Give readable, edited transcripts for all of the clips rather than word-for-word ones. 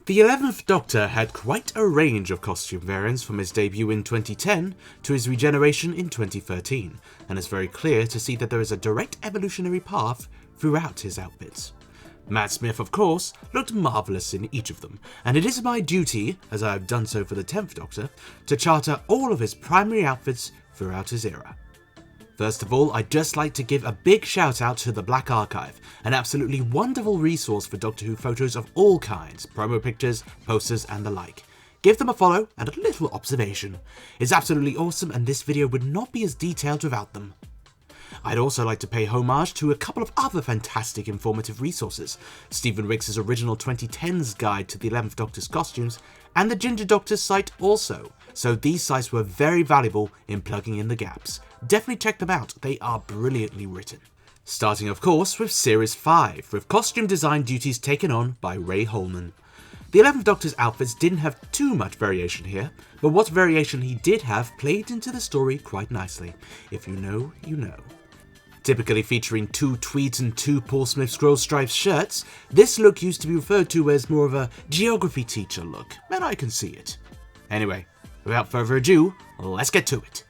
The 11th Doctor had quite a range of costume variants from his debut in 2010 to his regeneration in 2013, and it's very clear to see that there is a direct evolutionary path throughout his outfits. Matt Smith, of course, looked marvellous in each of them, and it is my duty, as I have done so for the 10th Doctor, to charter all of his primary outfits throughout his era. First of all, I'd just like to give a big shout out to the Black Archive, an absolutely wonderful resource for Doctor Who photos of all kinds, promo pictures, posters and the like. Give them a follow and a little observation. It's absolutely awesome and this video would not be as detailed without them. I'd also like to pay homage to a couple of other fantastic informative resources, Stephen Riggs' original 2010s guide to the 11th Doctor's costumes, and the Ginger Doctor's site also, so these sites were very valuable in plugging in the gaps. Definitely check them out, they are brilliantly written. Starting of course with Series 5, with costume design duties taken on by Ray Holman. The 11th Doctor's outfits didn't have too much variation here, but what variation he did have played into the story quite nicely. If you know, you know. Typically featuring 2 tweeds and 2 Paul Smith scroll stripes shirts, this look used to be referred to as more of a geography teacher look, and I can see it. Anyway, without further ado, let's get to it.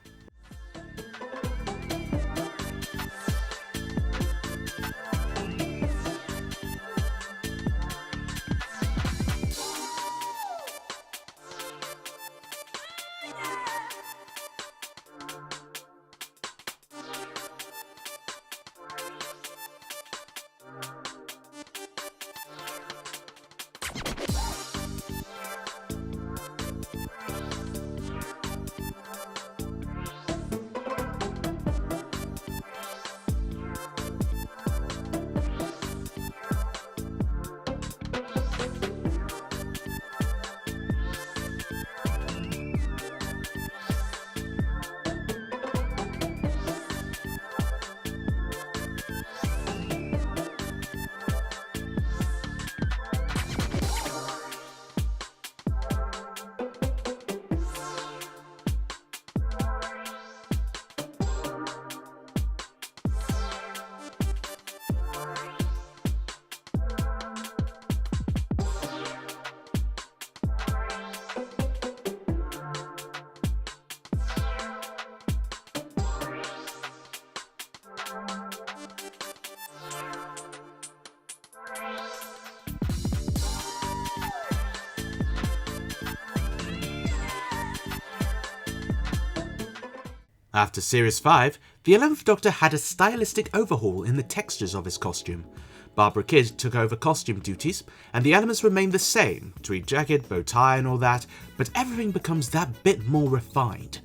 After Series 5, the 11th Doctor had a stylistic overhaul in the textures of his costume. Barbara Kidd took over costume duties, and the elements remained the same, tweed jacket, bow tie and all that, but everything becomes that bit more refined.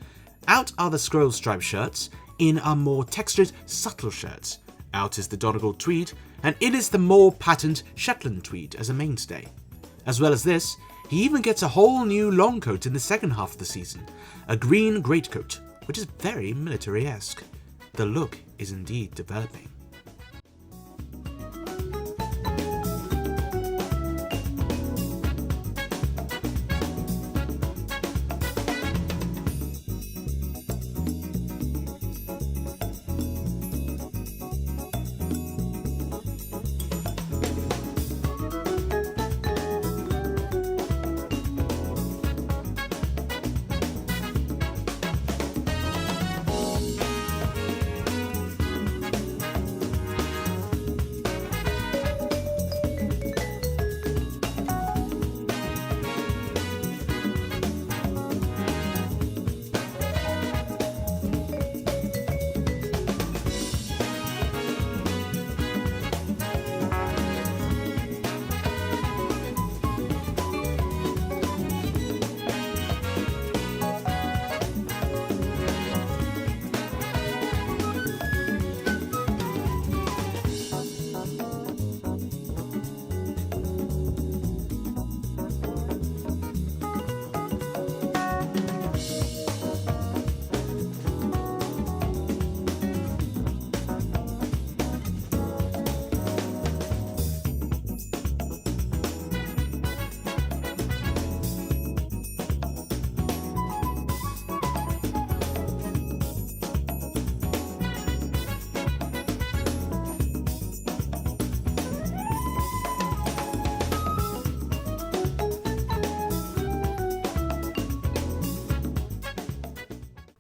Out are the scroll stripe shirts, in are more textured, subtle shirts. Out is the Donegal tweed, and in is the more patterned Shetland tweed as a mainstay. As well as this, he even gets a whole new long coat in the second half of the season, a green greatcoat, which is very military-esque. The look is indeed developing.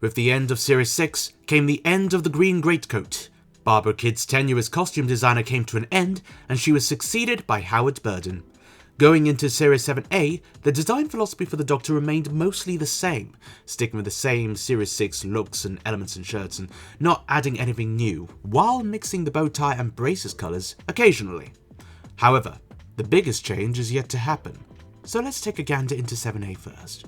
With the end of Series 6 came the end of the Green Greatcoat. Barbara Kidd's tenure as costume designer came to an end, and she was succeeded by Howard Burden. Going into Series 7A, the design philosophy for the Doctor remained mostly the same, sticking with the same Series 6 looks and elements and shirts and not adding anything new, while mixing the bow tie and braces colours occasionally. However, the biggest change is yet to happen, so let's take a gander into 7A first.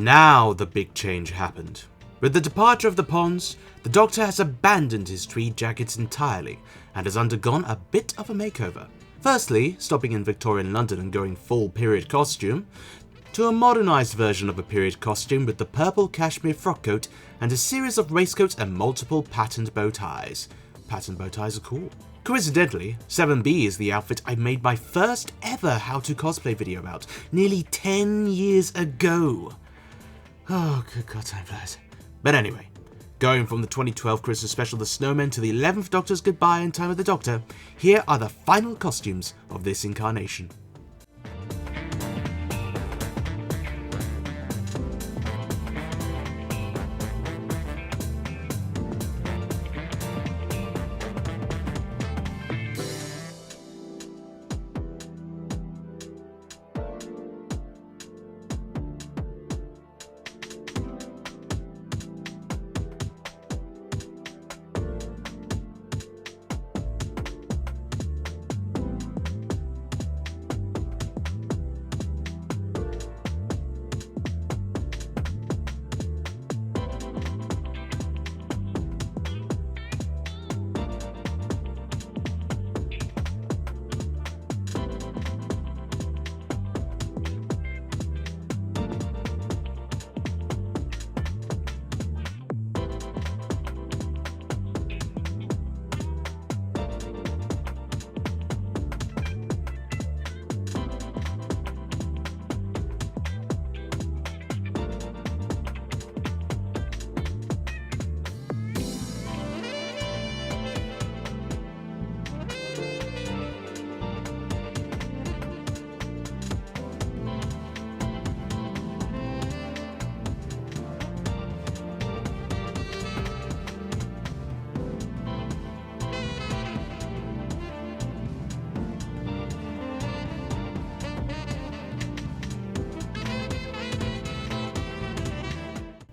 Now the big change happened. With the departure of the Ponds, the Doctor has abandoned his tweed jackets entirely and has undergone a bit of a makeover. Firstly, stopping in Victorian London and going full period costume, to a modernised version of a period costume with the purple cashmere frock coat and a series of waistcoats and multiple patterned bow ties. Patterned bow ties are cool. Coincidentally, 7B is the outfit I made my first ever How to Cosplay video about, nearly 10 years ago. Oh, good God, time flies. But anyway, going from the 2012 Christmas special The Snowman to the 11th Doctor's Goodbye and Time of the Doctor, here are the final costumes of this incarnation.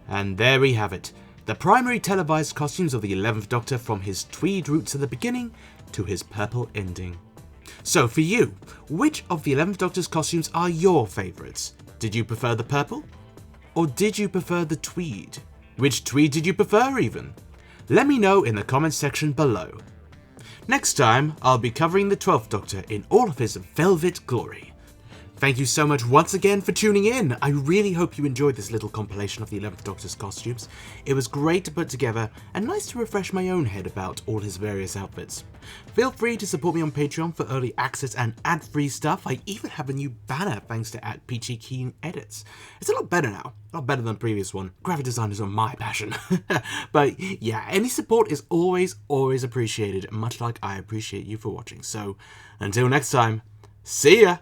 And there we have it, the primary televised costumes of the 11th Doctor from his tweed roots at the beginning to his purple ending. So for you, which of the 11th Doctor's costumes are your favourites? Did you prefer the purple? Or did you prefer the tweed? Which tweed did you prefer even? Let me know in the comments section below. Next time, I'll be covering the 12th Doctor in all of his velvet glory. Thank you so much once again for tuning in. I really hope you enjoyed this little compilation of the 11th Doctor's costumes. It was great to put together and nice to refresh my own head about all his various outfits. Feel free to support me on Patreon for early access and ad-free stuff. I even have a new banner thanks to @Peachy Keen Edits. It's a lot better now, a lot better than the previous one. Graphic design is my passion. But yeah, any support is always appreciated, much like I appreciate you for watching. So until next time, see ya!